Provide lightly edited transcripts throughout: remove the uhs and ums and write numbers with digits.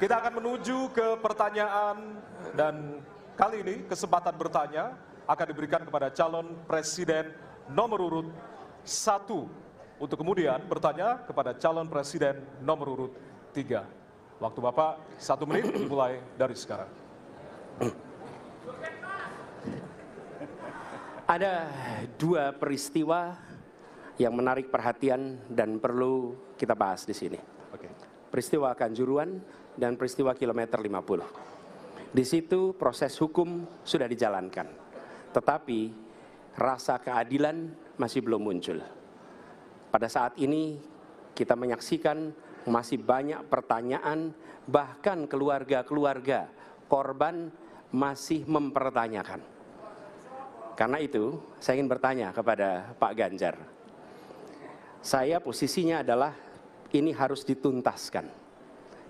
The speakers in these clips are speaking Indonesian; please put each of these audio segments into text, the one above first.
Kita akan menuju ke pertanyaan dan kali ini kesempatan bertanya akan diberikan kepada calon presiden nomor urut 1 untuk kemudian bertanya kepada calon presiden nomor urut 3. Waktu Bapak 1 menit dimulai dari sekarang. Ada dua peristiwa yang menarik perhatian dan perlu kita bahas di sini. Peristiwa Kanjuruhan dan peristiwa kilometer 50. Di situ proses hukum sudah dijalankan, tetapi rasa keadilan masih belum muncul. Pada saat ini kita menyaksikan masih banyak pertanyaan, bahkan keluarga-keluarga korban masih mempertanyakan. Karena itu saya ingin bertanya kepada Pak Ganjar. Saya posisinya adalah ini harus dituntaskan.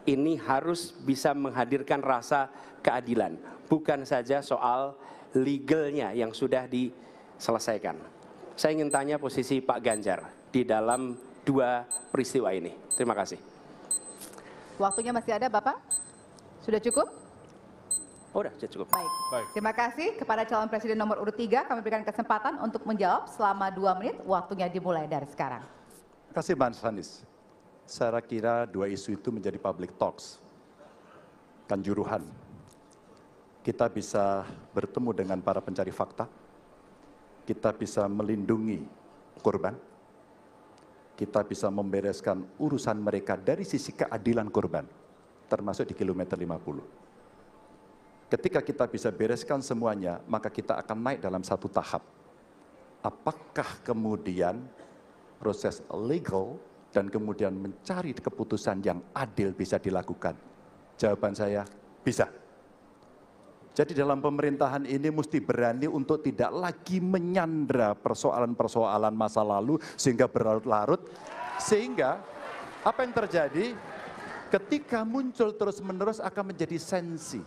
Ini harus bisa menghadirkan rasa keadilan, bukan saja soal legalnya yang sudah diselesaikan. Saya ingin tanya posisi Pak Ganjar di dalam dua peristiwa ini. Terima kasih. Waktunya masih ada, Bapak? Sudah cukup? Oh, sudah cukup. Baik. Terima kasih kepada calon presiden nomor urut 3. Kami berikan kesempatan untuk menjawab selama 2 menit. Waktunya dimulai dari sekarang. Terima kasih, Mas Anies. Saya kira dua isu itu menjadi public talks. Kanjuruhan. Kita bisa bertemu dengan para pencari fakta. Kita bisa melindungi korban. Kita bisa membereskan urusan mereka dari sisi keadilan korban, termasuk di kilometer 50. Ketika kita bisa bereskan semuanya, maka kita akan naik dalam satu tahap. Apakah kemudian proses legal dan kemudian mencari keputusan yang adil bisa dilakukan? Jawaban saya, bisa. Jadi dalam pemerintahan ini mesti berani untuk tidak lagi menyandra persoalan-persoalan masa lalu sehingga berlarut-larut. Sehingga apa yang terjadi ketika muncul terus-menerus akan menjadi sensi.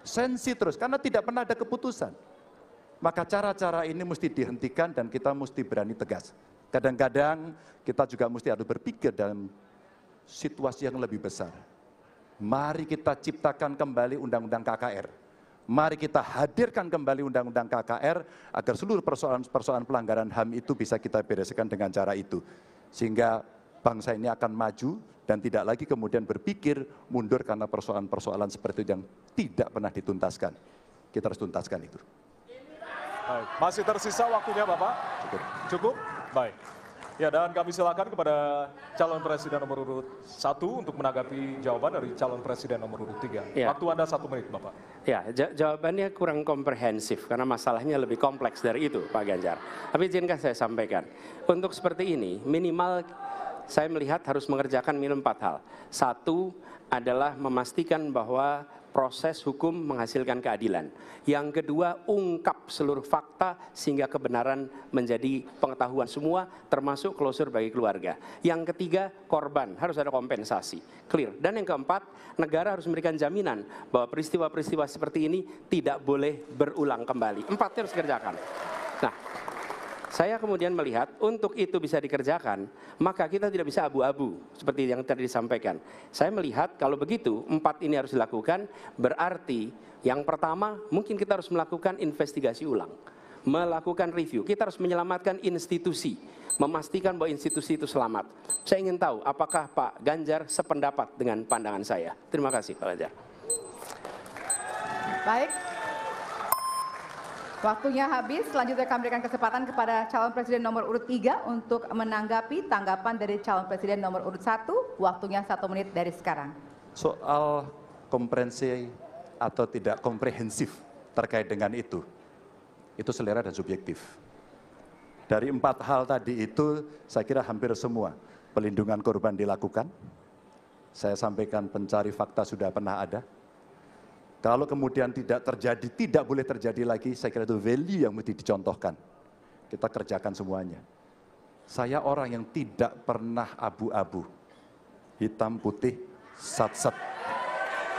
Sensi terus, karena tidak pernah ada keputusan. Maka cara-cara ini mesti dihentikan dan kita mesti berani tegas. Kadang-kadang kita juga mesti harus berpikir dalam situasi yang lebih besar. Mari kita ciptakan kembali Undang-Undang KKR. Mari kita hadirkan kembali Undang-Undang KKR agar seluruh persoalan-persoalan pelanggaran HAM itu bisa kita bereskan dengan cara itu. Sehingga bangsa ini akan maju dan tidak lagi kemudian berpikir mundur karena persoalan-persoalan seperti itu yang tidak pernah dituntaskan. Kita harus tuntaskan itu. Baik. Masih tersisa waktunya Bapak? Cukup? Baik. Ya, dan kami silakan kepada calon presiden nomor urut 1 untuk menanggapi jawaban dari calon presiden nomor urut 3. Ya. Waktu Anda 1 menit, Bapak. Ya, jawabannya kurang komprehensif karena masalahnya lebih kompleks dari itu, Pak Ganjar. Tapi izinkan saya sampaikan, untuk seperti ini minimal saya melihat harus mengerjakan minimum 4 hal. 1 adalah memastikan bahwa proses hukum menghasilkan keadilan. Yang kedua, ungkap seluruh fakta sehingga kebenaran menjadi pengetahuan semua, termasuk closure bagi keluarga. Yang ketiga, korban, harus ada kompensasi, clear. Dan yang keempat, negara harus memberikan jaminan bahwa peristiwa-peristiwa seperti ini tidak boleh berulang kembali. 4 harus dikerjakan. Nah, saya kemudian melihat untuk itu bisa dikerjakan, maka kita tidak bisa abu-abu seperti yang tadi disampaikan. Saya melihat kalau begitu 4 ini harus dilakukan, berarti yang pertama mungkin kita harus melakukan investigasi ulang, melakukan review. Kita harus menyelamatkan institusi, memastikan bahwa institusi itu selamat. Saya ingin tahu apakah Pak Ganjar sependapat dengan pandangan saya. Terima kasih Pak Ganjar. Baik. Waktunya habis, selanjutnya kami berikan kesempatan kepada calon presiden nomor urut 3 untuk menanggapi tanggapan dari calon presiden nomor urut 1. Waktunya 1 menit dari sekarang. Soal komprehensi atau tidak komprehensif terkait dengan itu selera dan subjektif. Dari 4 hal tadi itu, saya kira hampir semua pelindungan korban dilakukan. Saya sampaikan pencari fakta sudah pernah ada. Kalau kemudian tidak terjadi, tidak boleh terjadi lagi, saya kira itu value yang mesti dicontohkan. Kita kerjakan semuanya. Saya orang yang tidak pernah abu-abu. Hitam, putih, sat-set.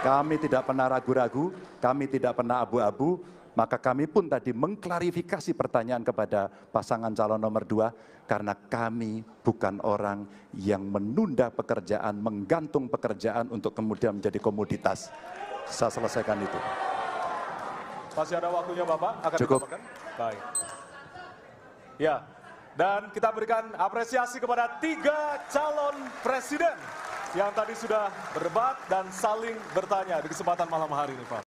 Kami tidak pernah ragu-ragu, kami tidak pernah abu-abu, Maka kami pun tadi mengklarifikasi pertanyaan kepada pasangan calon nomor 2, karena kami bukan orang yang menunda pekerjaan, menggantung pekerjaan untuk kemudian menjadi komoditas. Saya selesaikan itu. Masih ada waktunya Bapak, akan Cukup. ditambahkan? Baik. Ya, dan kita berikan apresiasi kepada 3 calon presiden yang tadi sudah berdebat dan saling bertanya di kesempatan malam hari ini, Pak.